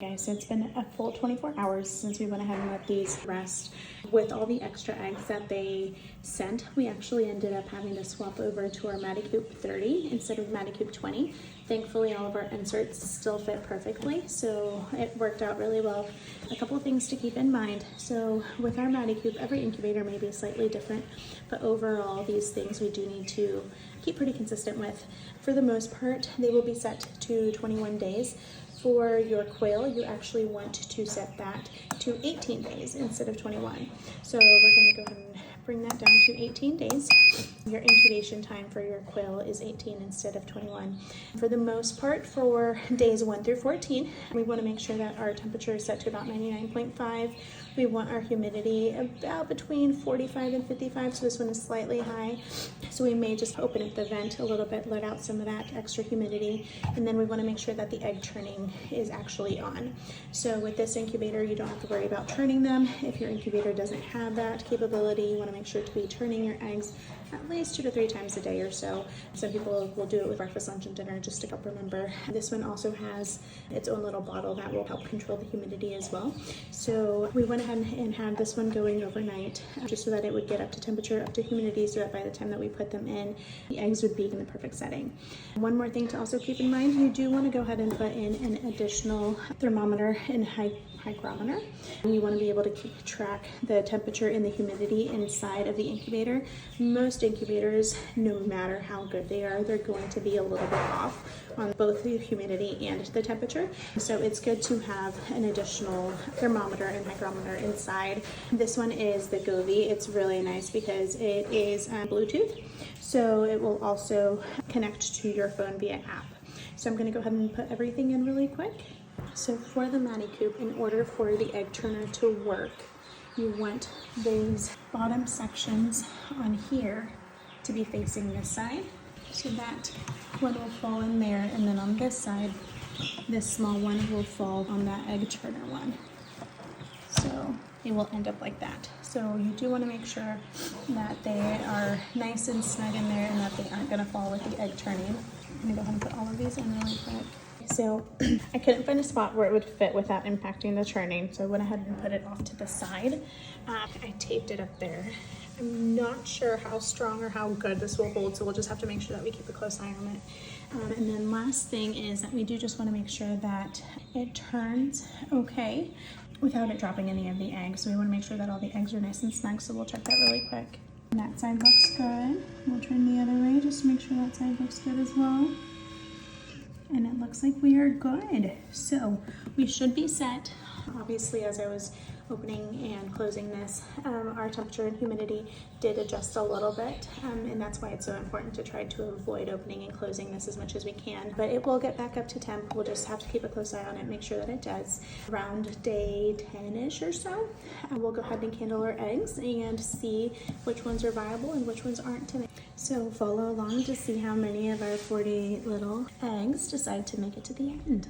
Guys, so it's been a full 24 hours since we went ahead and let these rest. With all the extra eggs that they sent, we actually ended up having to swap over to our MatiCoop 30 instead of MatiCoop 20. Thankfully, all of our inserts still fit perfectly, so it worked out really well. A couple of things to keep in mind. So with our MatiCoop, every incubator may be slightly different, but overall, these things we do need to keep pretty consistent with. For the most part, they will be set to 21 days. For your quail, you actually want to set that to 18 days instead of 21. So we're going to go ahead and bring that down to 18 days. Your incubation time for your quail is 18 instead of 21. For the most part, for days 1 through 14, we want to make sure that our temperature is set to about 99.5. We want our humidity about between 45 and 55, so this one is slightly high. So we may just open up the vent a little bit, let out some of that extra humidity, and then we want to make sure that the egg turning is actually on. So with this incubator, you don't have to worry about turning them. If your incubator doesn't have that capability, you want to make sure to be turning your eggs at least 2 to 3 times a day or so. Some people will do it with breakfast, lunch, and dinner just to help remember. This one also has its own little bottle that will help control the humidity as well. So we went ahead and had this one going overnight just so that it would get up to temperature, up to humidity, so that by the time that we put them in, the eggs would be in the perfect setting. One more thing to also keep in mind, you do want to go ahead and put in an additional thermometer and hygrometer. You want to be able to keep track the temperature and the humidity inside of the incubator. Most incubators, no matter how good they are, they're going to be a little bit off on both the humidity and the temperature. So it's good to have an additional thermometer and hygrometer inside. This one is the Govee. It's really nice because it is Bluetooth, so it will also connect to your phone via app. So I'm going to go ahead and put everything in really quick. So for the MatiCoop, in order for the egg turner to work, you want these bottom sections on here to be facing this side. So that one will fall in there, and then on this side, this small one will fall on that egg turner one. So it will end up like that. So you do want to make sure that they are nice and snug in there and that they aren't going to fall with the egg turning. I'm going to go ahead and put all of these in really quick. So I couldn't find a spot where it would fit without impacting the churning, so I went ahead and put it off to the side. I taped it up there. I'm not sure how strong or how good this will hold, so we'll just have to make sure that we keep a close eye on it. And then last thing is that we do just want to make sure that it turns okay without it dropping any of the eggs. So we want to make sure that all the eggs are nice and snug, so we'll check that really quick. And that side looks good. We'll turn the other way just to make sure that side looks good as well. And it looks like we are good. So we should be set. Obviously, as I was opening and closing this, our temperature and humidity did adjust a little bit, and that's why it's so important to try to avoid opening and closing this as much as we can. But it will get back up to temp. We'll just have to keep a close eye on it, make sure that it does. Around day 10-ish or so, we'll go ahead and candle our eggs and see which ones are viable and which ones aren't to make. So follow along to see how many of our 48 little eggs decide to make it to the end.